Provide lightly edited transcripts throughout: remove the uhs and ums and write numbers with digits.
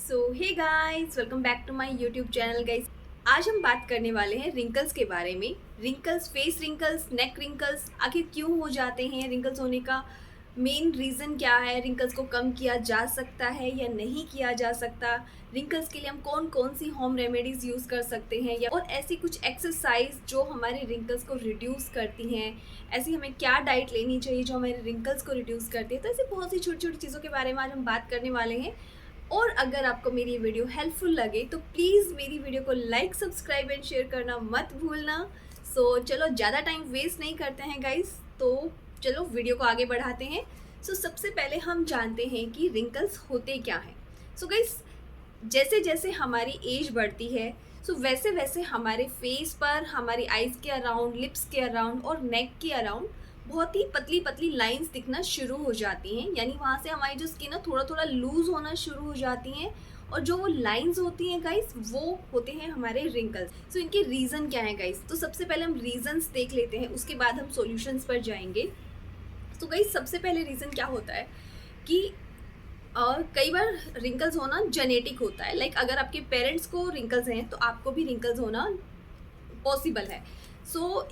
So hey guys, welcome back to my YouTube channel guys. आज हम बात करने वाले हैं रिंकल्स के बारे में। रिंकल्स, फेस रिंकल्स, नेक रिंकल्स आखिर क्यों हो जाते हैं, रिंकल्स होने का मेन रीज़न क्या है, रिंकल्स को कम किया जा सकता है या नहीं किया जा सकता, रिंकल्स के लिए हम कौन कौन सी होम रेमेडीज़ यूज़ कर सकते हैं या और ऐसी कुछ एक्सरसाइज जो हमारे रिंकल्स को रिड्यूस करती हैं, ऐसी हमें क्या डाइट लेनी चाहिए जो हमारे रिंकल्स को रिड्यूस करती है। तो ऐसी बहुत सी छोटी छोटी चीज़ों के बारे में आज हम बात करने वाले हैं। और अगर आपको मेरी ये वीडियो हेल्पफुल लगे तो प्लीज़ मेरी वीडियो को लाइक, सब्सक्राइब एंड शेयर करना मत भूलना। चलो ज़्यादा टाइम वेस्ट नहीं करते हैं गाइस, तो चलो वीडियो को आगे बढ़ाते हैं। सबसे पहले हम जानते हैं कि रिंकल्स होते क्या हैं। गाइस, जैसे जैसे हमारी एज बढ़ती है वैसे वैसे हमारे फेस पर, हमारी आइज़ के अराउंड, लिप्स के अराउंड और नेक के अराउंड बहुत ही पतली पतली लाइंस दिखना शुरू हो जाती हैं। यानी वहाँ से हमारी जो स्किन है थोड़ा थोड़ा लूज होना शुरू हो जाती हैं। और जो वो लाइंस होती हैं गाइस, वो होते हैं हमारे रिंकल्स। इनके रीज़न क्या है गाइस? तो सबसे पहले हम रीजंस देख लेते हैं, उसके बाद हम सॉल्यूशंस पर जाएंगे। गाइस, सबसे पहले रीज़न क्या होता है कि कई बार रिंकल्स होना जेनेटिक होता है। अगर आपके पेरेंट्स को रिंकल्स हैं तो आपको भी रिंकल्स होना पॉसिबल है।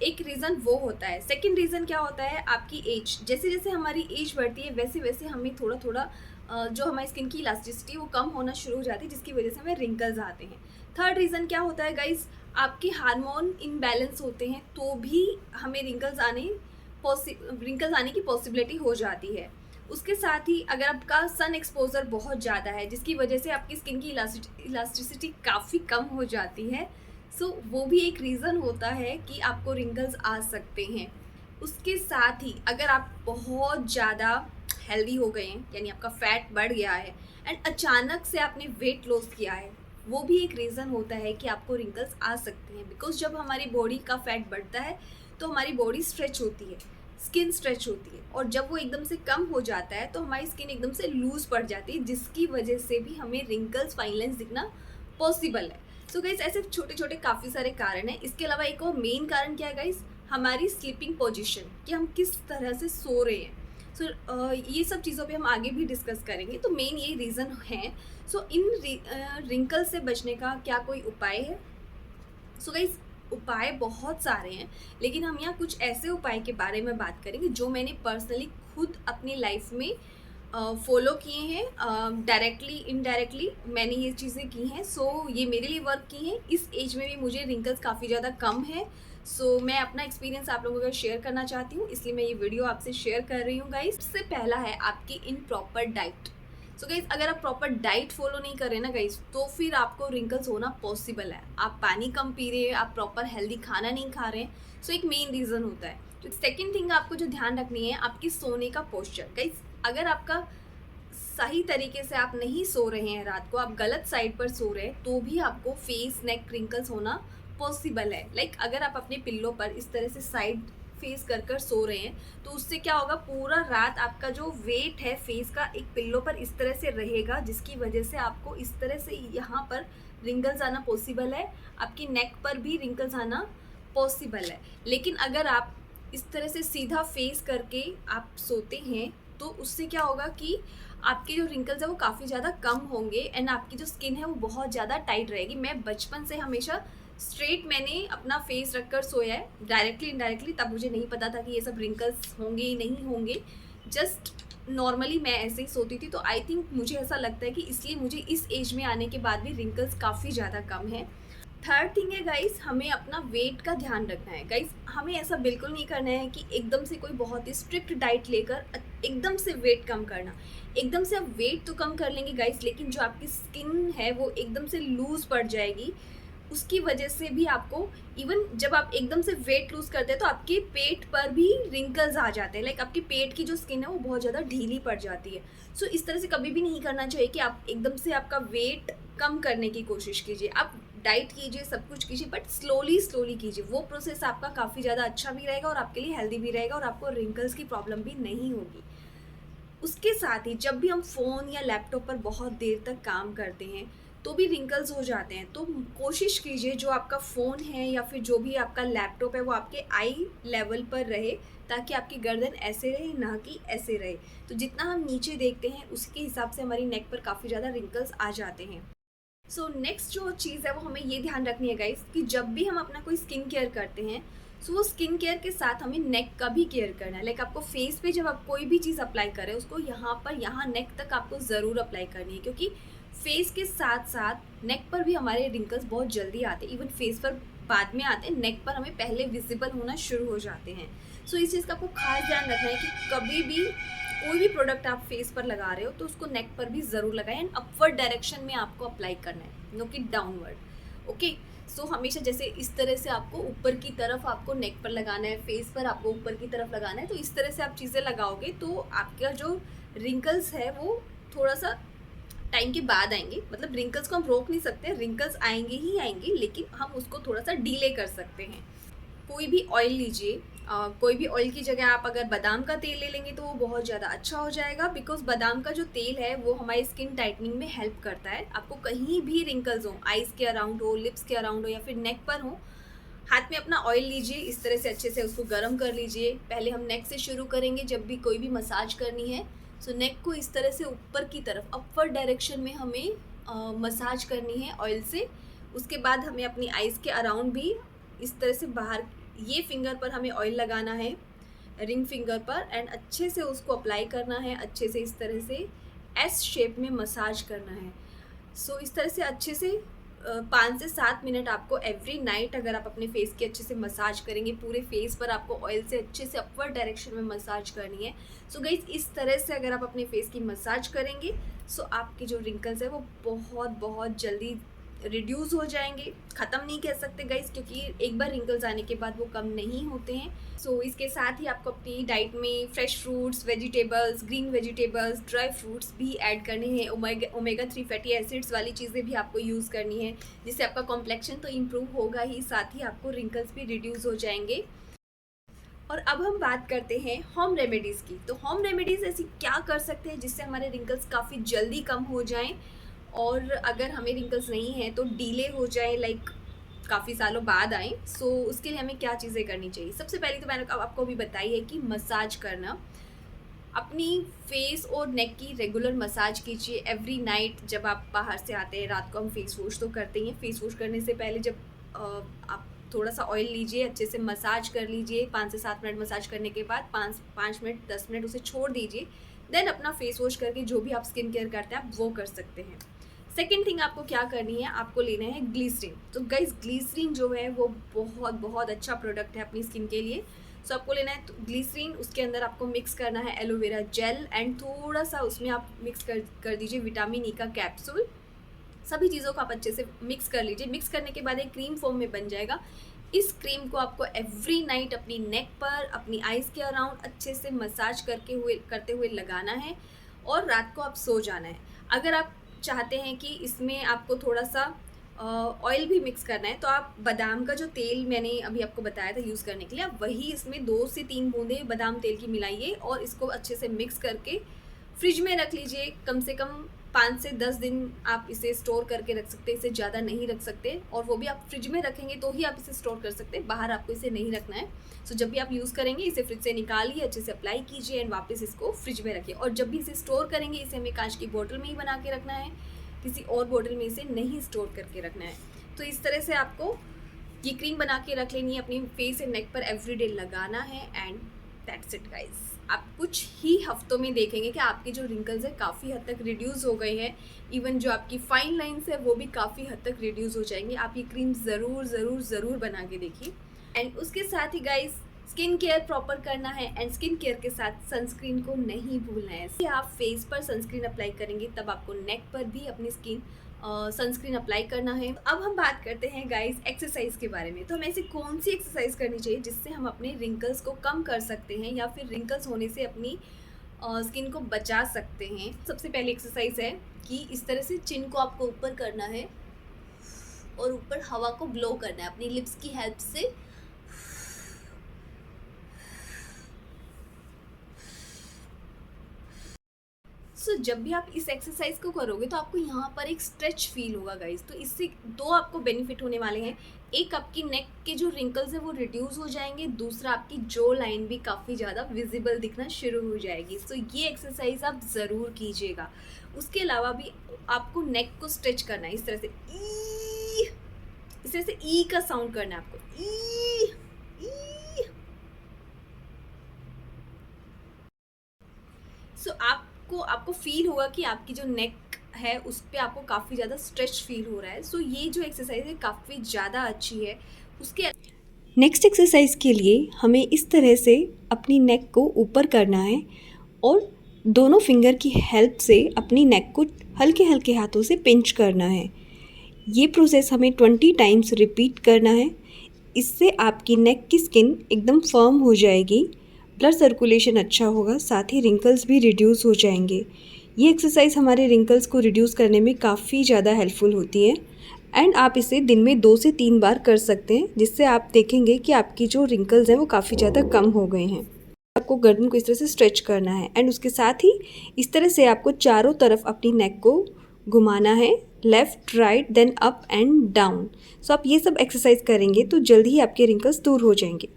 एक रीज़न वो होता है। सेकंड रीज़न क्या होता है? आपकी एज। जैसे जैसे हमारी एज बढ़ती है वैसे वैसे हमें थोड़ा थोड़ा जो हमारी स्किन की इलास्टिसिटी वो कम होना शुरू हो जाती है, जिसकी वजह से हमें रिंकल्स आते हैं। थर्ड रीज़न क्या होता है गाइस? आपके हार्मोन इम्बैलेंस होते हैं तो भी हमें रिंकल्स आने की पॉसिबिलिटी हो जाती है। उसके साथ ही अगर आपका सन एक्सपोजर बहुत ज़्यादा है जिसकी वजह से आपकी स्किन की इलास्टिसिटी काफ़ी कम हो जाती है, वो भी एक रीज़न होता है कि आपको रिंकल्स आ सकते हैं। उसके साथ ही अगर आप बहुत ज़्यादा हेल्दी हो गए हैं, यानी आपका फैट बढ़ गया है एंड अचानक से आपने वेट लॉस किया है, वो भी एक रीज़न होता है कि आपको रिंकल्स आ सकते हैं। बिकॉज जब हमारी बॉडी का फैट बढ़ता है तो हमारी बॉडी स्ट्रेच होती है, स्किन स्ट्रेच होती है, और जब वो एकदम से कम हो जाता है तो हमारी स्किन एकदम से लूज पड़ जाती है, जिसकी वजह से भी हमें रिंकल्स, फाइन लाइंस दिखना पॉसिबल है। गाइस, ऐसे छोटे छोटे काफ़ी सारे कारण हैं। इसके अलावा एक और मेन कारण क्या है गाइस? हमारी स्लीपिंग पोजीशन, कि हम किस तरह से सो रहे हैं। ये सब चीज़ों पे हम आगे भी डिस्कस करेंगे। तो मेन ये रीज़न है। इन रिंकल से बचने का क्या कोई उपाय है? गाइस, उपाय बहुत सारे हैं, लेकिन हम यहाँ कुछ ऐसे उपाय के बारे में बात करेंगे जो मैंने पर्सनली खुद अपनी लाइफ में फॉलो किए हैं। डायरेक्टली इनडायरेक्टली मैंने ये चीज़ें की हैं। ये मेरे लिए वर्क की हैं। इस एज में भी मुझे रिंकल्स काफ़ी ज़्यादा कम है। मैं अपना एक्सपीरियंस आप लोगों का शेयर करना चाहती हूँ, इसलिए मैं ये वीडियो आपसे शेयर कर रही हूँ गाइस। सबसे पहला है आपकी इन प्रॉपर डाइट। गाइस, अगर आप प्रॉपर डाइट फॉलो नहीं कर रहे ना गाइस, तो फिर आपको रिंकल्स होना पॉसिबल है। आप पानी कम पी रहे हैं, आप प्रॉपर हेल्दी खाना नहीं खा रहे हैं, एक मेन रीज़न होता है। तो सेकेंड थिंग आपको जो ध्यान रखनी है, आपकी सोने का पोस्चर। गाइस, अगर आपका सही तरीके से आप नहीं सो रहे हैं, रात को आप गलत साइड पर सो रहे हैं, तो भी आपको फेस, नेक रिंकल्स होना पॉसिबल है। अगर आप अपने पिल्लो पर इस तरह से साइड फेस कर कर सो रहे हैं तो उससे क्या होगा, पूरा रात आपका जो वेट है फेस का एक पिल्लो पर इस तरह से रहेगा, जिसकी वजह से आपको इस तरह से यहाँ पर रिंकल्स आना पॉसिबल है, आपकी नेक पर भी रिंकल्स आना पॉसिबल है। लेकिन अगर आप इस तरह से सीधा फेस करके आप सोते हैं तो उससे क्या होगा कि आपके जो रिंकल्स है वो काफ़ी ज़्यादा कम होंगे एंड आपकी जो स्किन है वो बहुत ज़्यादा टाइट रहेगी। मैं बचपन से हमेशा स्ट्रेट मैंने अपना फेस रखकर सोया है, डायरेक्टली इनडायरेक्टली। तब मुझे नहीं पता था कि ये सब रिंकल्स होंगे ही नहीं होंगे, जस्ट नॉर्मली मैं ऐसे ही सोती थी। तो आई थिंक मुझे ऐसा लगता है कि इसलिए मुझे इस एज में आने के बाद भी रिंकल्स काफ़ी ज़्यादा कम है। थर्ड थिंग है गाइस, हमें अपना वेट का ध्यान रखना है। गाइस, हमें ऐसा बिल्कुल नहीं करना है कि एकदम से कोई बहुत ही स्ट्रिक्ट डाइट लेकर एकदम से वेट कम करना। एकदम से आप वेट तो कम कर लेंगे गाइस, लेकिन जो आपकी स्किन है वो एकदम से लूज पड़ जाएगी। उसकी वजह से भी आपको, इवन जब आप एकदम से वेट लूज करते हैं तो आपके पेट पर भी रिंकल्स आ जाते हैं। आपके पेट की जो स्किन है वो बहुत ज़्यादा ढीली पड़ जाती है। इस तरह से कभी भी नहीं करना चाहिए कि आप एकदम से आपका वेट कम करने की कोशिश कीजिए। आप डाइट कीजिए, सब कुछ कीजिए, बट स्लोली स्लोली कीजिए। वो प्रोसेस आपका काफ़ी ज़्यादा अच्छा भी रहेगा और आपके लिए हेल्दी भी रहेगा और आपको रिंकल्स की प्रॉब्लम भी नहीं होगी। उसके साथ ही जब भी हम फ़ोन या लैपटॉप पर बहुत देर तक काम करते हैं तो भी रिंकल्स हो जाते हैं। तो कोशिश कीजिए जो आपका फ़ोन है या फिर जो भी आपका लैपटॉप है वो आपके आई लेवल पर रहे, ताकि आपकी गर्दन ऐसे रहे ना कि ऐसे रहे। तो जितना हम नीचे देखते हैं उसके हिसाब से हमारी नेक पर काफ़ी ज़्यादा रिंकल्स आ जाते हैं। सो नेक्स्ट जो चीज़ है वो हमें ये ध्यान रखनी है गाइस कि जब भी हम अपना कोई स्किन केयर करते हैं, सो वो स्किन केयर के साथ हमें नेक का भी केयर करना है। लाइक आपको फेस पे जब आप कोई भी चीज़ अप्लाई करें उसको यहाँ पर यहाँ नेक तक आपको ज़रूर अप्लाई करनी है, क्योंकि फेस के साथ साथ नेक पर भी हमारे रिंकल्स बहुत जल्दी आते हैं। इवन फेस पर बाद में आते हैं, नेक पर हमें पहले विजिबल होना शुरू हो जाते हैं। सो इस चीज़ का आपको खास ध्यान रखना है कि कभी भी कोई भी प्रोडक्ट आप फेस पर लगा रहे हो तो उसको नेक पर भी ज़रूर लगाएं, एंड अपवर्ड डायरेक्शन में आपको अप्लाई करना है, नो कि डाउनवर्ड। ओके, सो हमेशा जैसे इस तरह से आपको ऊपर की तरफ आपको नेक पर लगाना है, फेस पर आपको ऊपर की तरफ लगाना है। तो इस तरह से आप चीज़ें लगाओगे तो आपका जो रिंकल्स है वो थोड़ा सा टाइम के बाद आएंगे। मतलब रिंकल्स को हम रोक नहीं सकते, रिंकल्स आएंगे ही आएंगे, लेकिन हम उसको थोड़ा सा डिले कर सकते हैं। कोई भी ऑयल लीजिए, कोई भी ऑयल की जगह आप अगर बादाम का तेल ले लेंगे तो वो बहुत ज़्यादा अच्छा हो जाएगा, बिकॉज बादाम का जो तेल है वो हमारी स्किन टाइटनिंग में हेल्प करता है। आपको कहीं भी रिंकल्स हो, आइज़ के अराउंड हो, लिप्स के अराउंड हो या फिर नेक पर हो, हाथ में अपना ऑयल लीजिए, इस तरह से अच्छे से उसको गर्म कर लीजिए। पहले हम नेक से शुरू करेंगे जब भी कोई भी मसाज करनी है। सो नेक को इस तरह से ऊपर की तरफ अपवर्ड डायरेक्शन में हमें मसाज करनी है ऑयल से। उसके बाद हमें अपनी आइज़ के अराउंड भी इस तरह से बाहर, ये फिंगर पर हमें ऑयल लगाना है, रिंग फिंगर पर, एंड अच्छे से उसको अप्लाई करना है। अच्छे से इस तरह से एस शेप में मसाज करना है। सो इस तरह से अच्छे से 5 से 7 मिनट आपको एवरी नाइट, अगर आप अपने फेस की अच्छे से मसाज करेंगे, पूरे फेस पर आपको ऑयल से अच्छे से अपवर्ड डायरेक्शन में मसाज करनी है। सो गाइस इस तरह से अगर आप अपने फेस की मसाज करेंगे सो आपके जो रिंकल्स है वो बहुत बहुत जल्दी रिड्यूस हो जाएंगे। ख़त्म नहीं कह सकते गाइस, क्योंकि एक बार रिंकल्स आने के बाद वो कम नहीं होते हैं। सो इसके साथ ही आपको अपनी डाइट में fresh fruits, vegetables, green vegetables, dry fruits भी ऐड करने हैं। ओमेगा 3 फैटी एसिड्स वाली चीज़ें भी आपको यूज़ करनी है, जिससे आपका कॉम्प्लेक्शन तो इम्प्रूव होगा ही, साथ ही आपको रिंकल्स भी रिड्यूस हो जाएंगे। और अब हम बात करते हैं होम रेमेडीज़ की। तो होम रेमेडीज़ ऐसी क्या कर सकते हैं जिससे हमारे रिंकल्स काफ़ी जल्दी कम हो जाएं, और अगर हमें रिंकल्स नहीं हैं तो डीले हो जाए, लाइक काफ़ी सालों बाद आएँ। सो उसके लिए हमें क्या चीज़ें करनी चाहिए? सबसे पहले तो मैंने आपको अभी बताई है कि मसाज करना। अपनी फेस और नेक की रेगुलर मसाज कीजिए एवरी नाइट। जब आप बाहर से आते हैं रात को, हम फेस वॉश तो करते ही हैं। फेस वॉश करने से पहले जब आप थोड़ा सा ऑयल लीजिए, अच्छे से मसाज कर लीजिए। 5 से 7 मिनट मसाज करने के बाद 5 मिनट 10 मिनट उसे छोड़ दीजिए। देन अपना फेस वॉश करके जो भी आप स्किन केयर करते हैं आप वो कर सकते हैं। सेकेंड थिंग आपको क्या करनी है, आपको लेना है ग्लिसरीन। तो गाइस ग्लिसरीन जो है वो बहुत बहुत अच्छा प्रोडक्ट है अपनी स्किन के लिए। सो आपको लेना है ग्लिसरीन, उसके अंदर आपको मिक्स करना है एलोवेरा जेल, एंड थोड़ा सा उसमें आप मिक्स कर दीजिए विटामिन ई का कैप्सूल। सभी चीज़ों को आप अच्छे से मिक्स कर लीजिए। मिक्स करने के बाद एक क्रीम फॉर्म में बन जाएगा। इस क्रीम को आपको एवरी नाइट अपनी नेक पर, अपनी आइज़ के अराउंड अच्छे से मसाज करते हुए लगाना है, और रात को आप सो जाना है। अगर आप चाहते हैं कि इसमें आपको थोड़ा सा ऑयल भी मिक्स करना है, तो आप बादाम का जो तेल मैंने अभी आपको बताया था यूज़ करने के लिए, आप वही इसमें 2 से 3 बूंदे बादाम तेल की मिलाइए और इसको अच्छे से मिक्स करके फ्रिज में रख लीजिए। कम से कम 5 से 10 दिन आप इसे स्टोर करके रख सकते हैं, इसे ज़्यादा नहीं रख सकते, और वो भी आप फ्रिज में रखेंगे तो ही आप इसे स्टोर कर सकते हैं, बाहर आपको इसे नहीं रखना है। सो जब भी आप यूज़ करेंगे इसे फ्रिज से निकालिए, अच्छे से अप्लाई कीजिए, एंड वापस इसको फ्रिज में रखिए। और जब भी इसे स्टोर करेंगे इसे हमें कांच की बोतल में ही बना के रखना है, किसी और बोतल में इसे नहीं स्टोर करके रखना है। तो इस तरह से आपको ये क्रीम बना के रख लेनी है, अपनी फेस एंड नेक पर एवरीडे लगाना है, एंड दैट्स इट गाइस। आप कुछ ही हफ्तों में देखेंगे कि आपके जो रिंकल्स है काफ़ी हद तक रिड्यूस हो गए हैं। इवन जो आपकी फाइन लाइंस है वो भी काफ़ी हद तक रिड्यूस हो जाएंगे। आप ये क्रीम ज़रूर ज़रूर ज़रूर बना के देखिए। एंड उसके साथ ही गाइस स्किन केयर प्रॉपर करना है, एंड स्किन केयर के साथ सनस्क्रीन को नहीं भूलना है। जब आप फेस पर सनस्क्रीन अप्लाई करेंगे तब आपको नेक पर भी अपनी स्किन सनस्क्रीन अप्लाई करना है। अब हम बात करते हैं गाइस एक्सरसाइज के बारे में। तो हमें ऐसी कौन सी एक्सरसाइज करनी चाहिए जिससे हम अपने रिंकल्स को कम कर सकते हैं, या फिर रिंकल्स होने से अपनी स्किन को बचा सकते हैं। सबसे पहली एक्सरसाइज है कि इस तरह से चिन को आपको ऊपर करना है और ऊपर हवा को ब्लो करना है अपनी लिप्स की हेल्प से। सो जब भी आप इस एक्सरसाइज को करोगे तो आपको यहाँ पर एक स्ट्रेच फील होगा गाइज। तो इससे दो आपको बेनिफिट होने वाले हैं। एक, आपकी नेक के जो रिंकल्स है वो रिड्यूस हो जाएंगे। दूसरा, आपकी जो लाइन भी काफ़ी ज़्यादा विजिबल दिखना शुरू हो जाएगी। सो ये एक्सरसाइज आप ज़रूर कीजिएगा। उसके अलावा भी आपको नेक को स्ट्रेच करना है इस तरह से इस तरह से ई का साउंड करना है आपको। ई सो आपको फील होगा कि आपकी जो नेक है उस पर आपको काफ़ी ज़्यादा स्ट्रेच फील हो रहा है। सो ये जो एक्सरसाइज है काफ़ी ज़्यादा अच्छी है। उसके नेक्स्ट एक्सरसाइज के लिए हमें इस तरह से अपनी नेक को ऊपर करना है और दोनों फिंगर की हेल्प से अपनी नेक को हल्के हल्के हाथों से पिंच करना है। ये प्रोसेस हमें 20 टाइम्स रिपीट करना है। इससे आपकी नेक की स्किन एकदम फर्म हो जाएगी, ब्लड सर्कुलेशन अच्छा होगा, साथ ही रिंकल्स भी रिड्यूस हो जाएंगे। ये एक्सरसाइज हमारे रिंकल्स को रिड्यूस करने में काफ़ी ज़्यादा हेल्पफुल होती है एंड आप इसे दिन में 2 से 3 बार कर सकते हैं, जिससे आप देखेंगे कि आपकी जो रिंकल्स हैं वो काफ़ी ज़्यादा कम हो गए हैं। आपको गर्दन को इस तरह से स्ट्रेच करना है एंड उसके साथ ही इस तरह से आपको चारों तरफ अपनी नेक को घुमाना है, left right then up and down. So आप ये सब एक्सरसाइज करेंगे तो जल्दी ही आपके रिंकल्स दूर हो जाएंगे।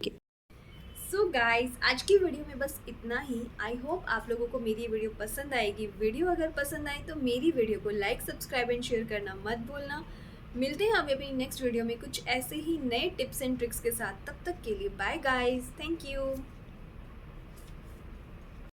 सो गाइज, आज की वीडियो में बस इतना ही। आई होप आप लोगों को मेरी वीडियो पसंद आएगी। वीडियो अगर पसंद आए तो मेरी वीडियो को लाइक, सब्सक्राइब एंड शेयर करना मत भूलना। मिलते हैं हमें अपनी नेक्स्ट वीडियो में कुछ ऐसे ही नए टिप्स एंड ट्रिक्स के साथ। तब तक के लिए बाय गाइज, थैंक यू।